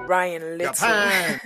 Japan.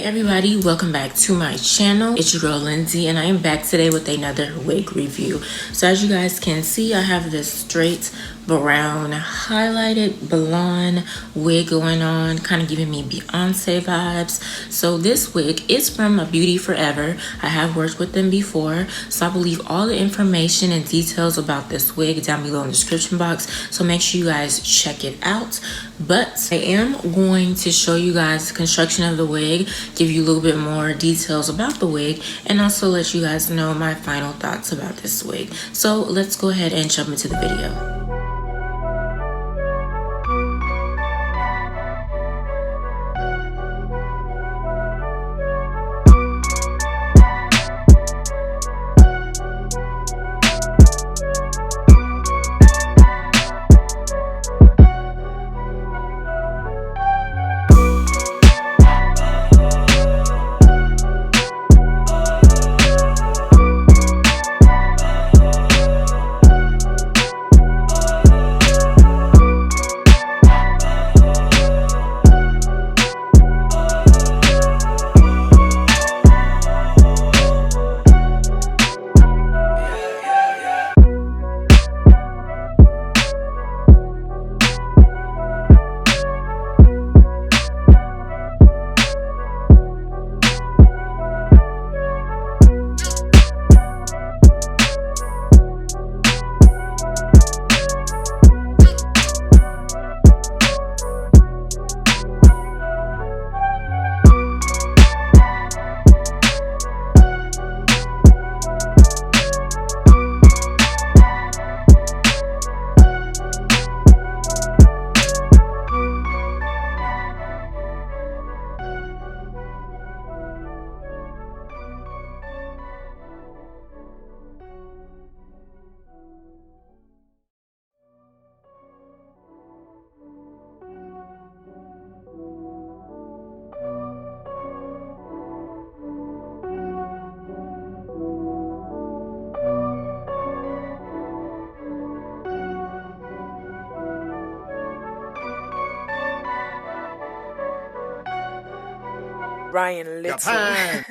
Everybody, welcome back to my channel. It's your girl Lindsay, and I am back today with another wig review. So as you guys can see, I have this straight brown highlighted blonde wig going on, kind of giving me Beyonce vibes. So this wig is from Beauty Forever. I have worked with them before, so I will leave all the information and details about this wig down below in the description box, so make sure you guys check it out. But I am going to show you guys the construction of the wig, give you a little bit more details about the wig, and also let you guys know my final thoughts about this wig. So let's go ahead and jump into the video. Japan.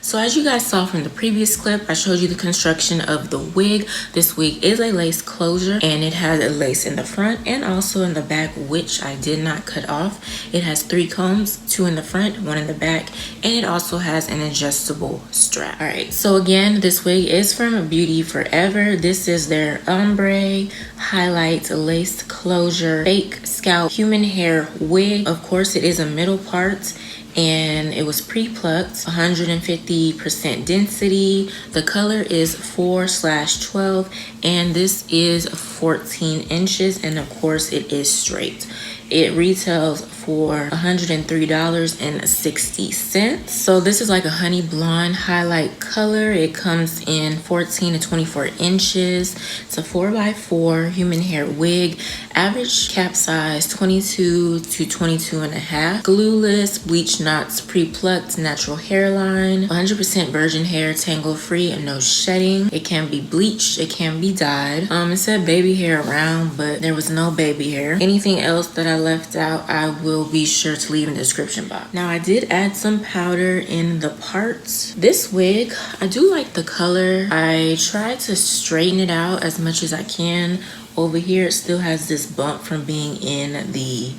So as you guys saw from the previous clip, I showed you the construction of the wig. This wig is a lace closure, and it has a lace in the front and also in the back, which I did not cut off. It has 3 combs, 2 in the front, 1 in the back, and it also has an adjustable strap. All right, so again, this wig is from Beauty Forever. This is their Ombre highlight lace closure fake scalp human hair wig. Of course, it is a middle part, and it was pre-plucked, 150% density. The color is 4/12, and this is 14 inches, and of course it is straight. It retails for $103.60. So this is like a honey blonde highlight color. It comes in 14 to 24 inches. It's a 4x4 human hair wig. Average cap size 22 to 22 and a half. Glueless, bleach knots, pre-plucked, natural hairline, 100% virgin hair, tangle free, and no shedding. It can be bleached, it can be dyed. It said baby hair around, but there was no baby hair. Anything else that I left out, I will be sure to leave in the description box. Now, I did add some powder in the parts. This wig, I do like the color. I tried to straighten it out as much as I can. Over here, it still has this bump from being in the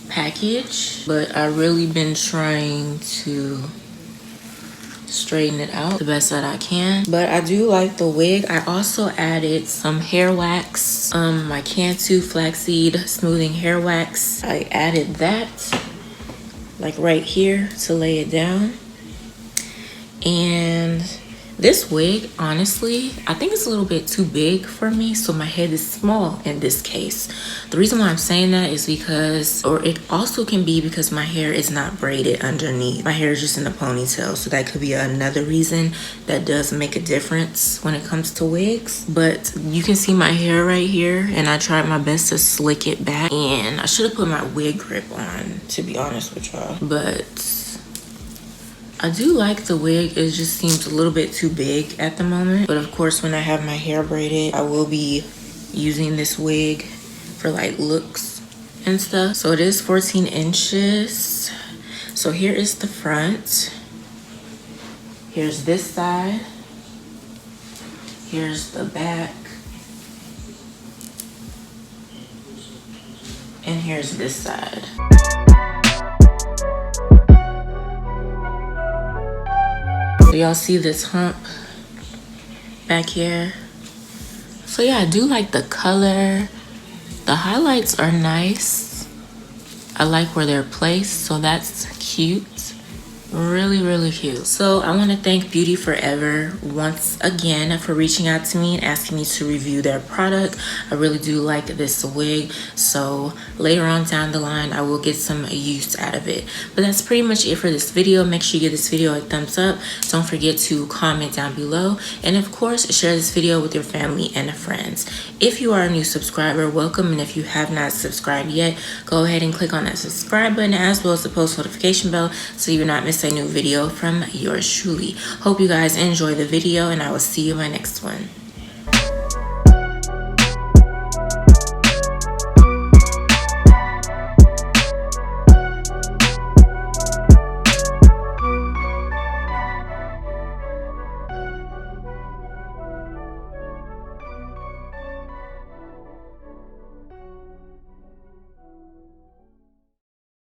package, but I really been trying to straighten it out the best that I can. But I do like the wig. I also added some hair wax, my Cantu flaxseed smoothing hair wax. I added that like right here to lay it down. And this wig, honestly, I think it's a little bit too big for me, so my head is small in this case. The reason why I'm saying that is because, or it also can be because my hair is not braided underneath. My hair is just in a ponytail, so that could be another reason that does make a difference when it comes to wigs. But you can see my hair right here, and I tried my best to slick it back, and I should have put my wig grip on, to be honest with y'all. But I do like the wig. It just seems a little bit too big at the moment. But of course, when I have my hair braided, I will be using this wig for like looks and stuff. So it is 14 inches. So here is the front. Here's this side. Here's the back. And here's this side. So y'all see this hump back here? So yeah, I do like the color. The highlights are nice. I like where they're placed, so that's cute. Really, really cute. So I want to thank Beauty Forever once again for reaching out to me and asking me to review their product. I really do like this wig, so later on down the line I will get some use out of it. But that's pretty much it for this video. Make sure you give this video a thumbs up. Don't forget to comment down below, and of course share this video with your family and friends. If you are a new subscriber, welcome, and if you have not subscribed yet, go ahead and click on that subscribe button as well as the post notification bell so you're not missing a new video from yours truly. Hope you guys enjoy the video, and I will see you in my next one.